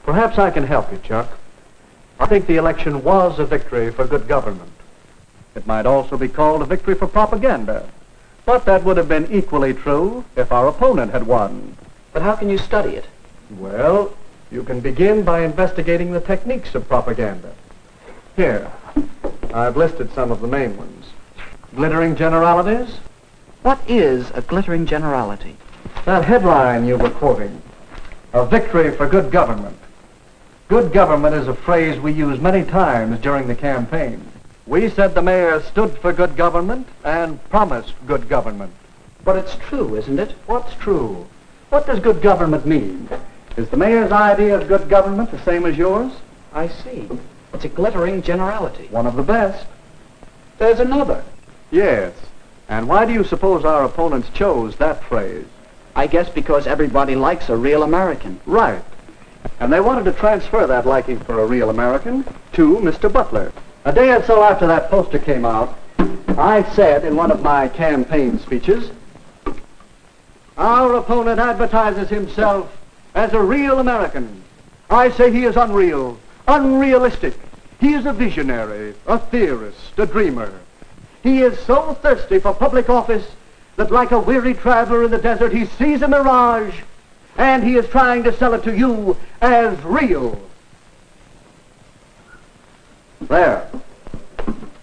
Perhaps I can help you, Chuck. I think the election was a victory for good government. It might also be called a victory for propaganda. But that would have been equally true if our opponent had won. But how can you study it? Well, you can begin by investigating the techniques of propaganda. Here, I've listed some of the main ones. Glittering generalities? What is a glittering generality? That headline you were quoting, a victory for good government. Good government is a phrase we use many times during the campaign. We said the mayor stood for good government and promised good government. But it's true, isn't it? What's true? What does good government mean? Is the mayor's idea of good government the same as yours? I see. It's a glittering generality. One of the best. There's another. Yes. And why do you suppose our opponents chose that phrase? I guess because everybody likes a real American. Right. And they wanted to transfer that liking for a real American to Mr. Butler. A day or so after that poster came out, I said in one of my campaign speeches, our opponent advertises himself as a real American. I say he is unreal, unrealistic. He is a visionary, a theorist, a dreamer. He is so thirsty for public office that like a weary traveler in the desert, he sees a mirage, and he is trying to sell it to you as real. There.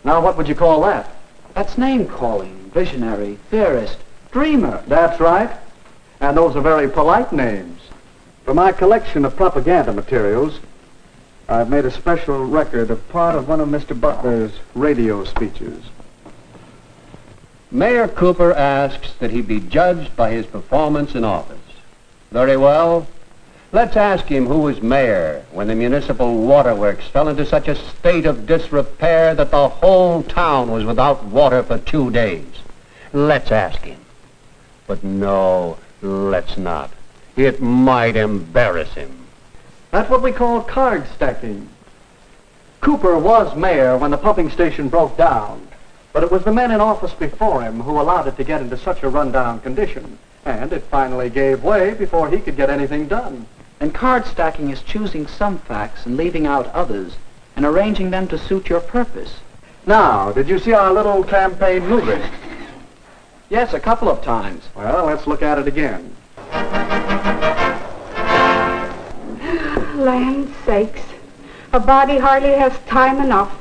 Now what would you call that? That's name-calling, visionary, theorist, dreamer. That's right. And those are very polite names. For my collection of propaganda materials, I've made a special record of part of one of Mr. Butler's radio speeches. Mayor Cooper asks that he be judged by his performance in office. Very well. Let's ask him who was mayor when the municipal waterworks fell into such a state of disrepair that the whole town was without water for 2 days. Let's ask him. But no, let's not. It might embarrass him. That's what we call card stacking. Cooper was mayor when the pumping station broke down, but it was the men in office before him who allowed it to get into such a rundown condition, and it finally gave way before he could get anything done. And card stacking is choosing some facts and leaving out others and arranging them to suit your purpose. Now, did you see our little campaign movie? Yes, a couple of times. Well, let's look at it again. Land sakes, a body hardly has time enough.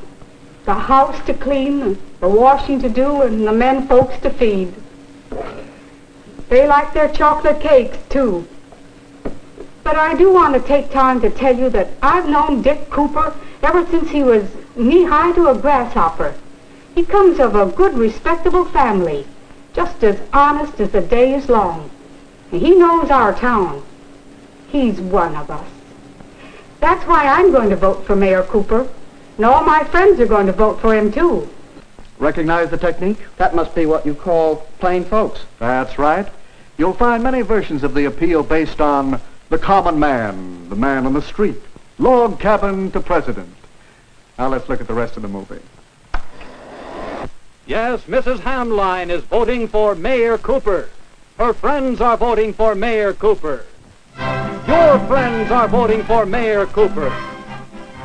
The house to clean, and the washing to do, and the men folks to feed. They like their chocolate cakes, too. But I do want to take time to tell you that I've known Dick Cooper ever since he was knee-high to a grasshopper. He comes of a good, respectable family, just as honest as the day is long. And he knows our town. He's one of us. That's why I'm going to vote for Mayor Cooper. And all my friends are going to vote for him, too. Recognize the technique? That must be what you call plain folks. That's right. You'll find many versions of the appeal based on the common man, the man on the street, log cabin to president. Now let's look at the rest of the movie. Yes, Mrs. Hamline is voting for Mayor Cooper. Her friends are voting for Mayor Cooper. Your friends are voting for Mayor Cooper.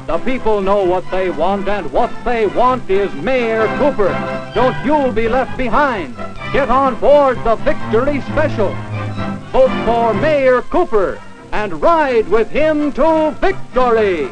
The people know what they want, and what they want is Mayor Cooper. Don't you be left behind. Get on board the Victory Special. Vote for Mayor Cooper and ride with him to victory.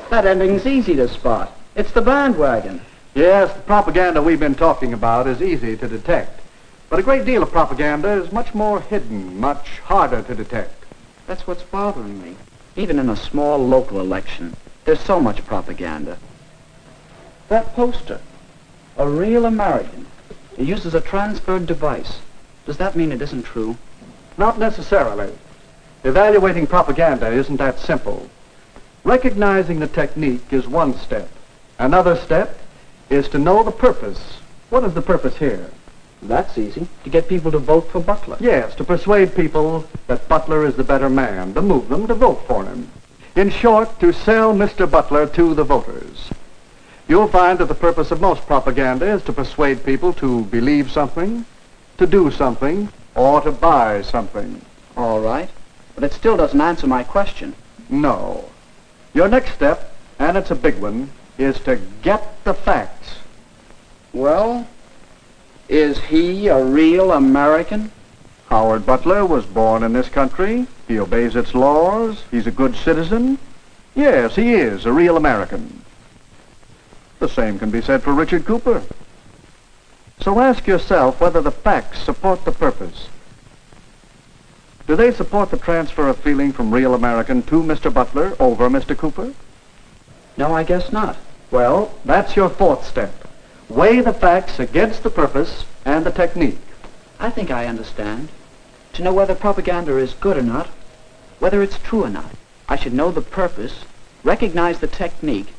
That ending's easy to spot. It's the bandwagon. Yes, the propaganda we've been talking about is easy to detect. But a great deal of propaganda is much more hidden, much harder to detect. That's what's bothering me. Even in a small local election, there's so much propaganda. That poster, a real American, it uses a transferred device. Does that mean it isn't true? Not necessarily. Evaluating propaganda isn't that simple. Recognizing the technique is one step. Another step is to know the purpose. What is the purpose here? That's easy. To get people to vote for Butler. Yes, to persuade people that Butler is the better man, to move them to vote for him. In short, to sell Mr. Butler to the voters. You'll find that the purpose of most propaganda is to persuade people to believe something, to do something, or to buy something. All right. But it still doesn't answer my question. No. Your next step, and it's a big one, is to get the facts. Well, is he a real American? Howard Butler was born in this country. He obeys its laws. He's a good citizen. Yes, he is a real American. The same can be said for Richard Cooper. So ask yourself whether the facts support the purpose. Do they support the transfer of feeling from real American to Mr. Butler over Mr. Cooper? No, I guess not. Well, that's your fourth step. Weigh the facts against the purpose and the technique. I think I understand. To know whether propaganda is good or not, whether it's true or not, I should know the purpose, recognize the technique,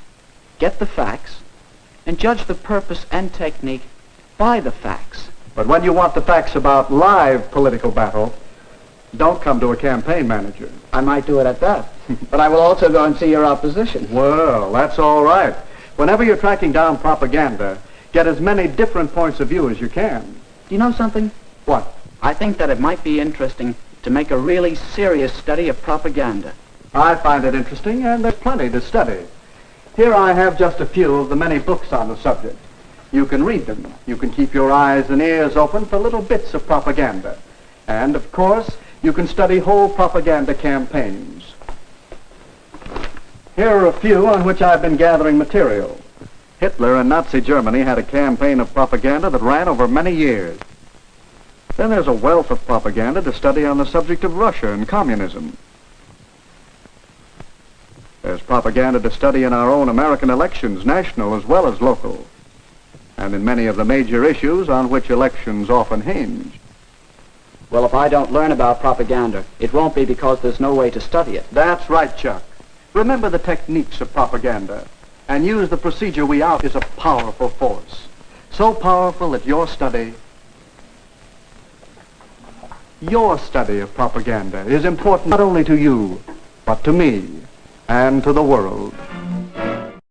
get the facts, and judge the purpose and technique by the facts. But when you want the facts about live political battle, don't come to a campaign manager. I might do it at that. But I will also go and see your opposition. Well, that's all right. Whenever you're tracking down propaganda, get as many different points of view as you can. Do you know something? What? I think that it might be interesting to make a really serious study of propaganda. I find it interesting, and there's plenty to study. Here I have just a few of the many books on the subject. You can read them. You can keep your eyes and ears open for little bits of propaganda. And, of course, you can study whole propaganda campaigns. Here are a few on which I've been gathering material. Hitler and Nazi Germany had a campaign of propaganda that ran over many years. Then there's a wealth of propaganda to study on the subject of Russia and communism. There's propaganda to study in our own American elections, national as well as local, and in many of the major issues on which elections often hinge. Well, if I don't learn about propaganda, it won't be because there's no way to study it. That's right, Chuck. Remember the techniques of propaganda, and use the procedure we out is a powerful force. So powerful that your study of propaganda is important not only to you, but to me and to the world.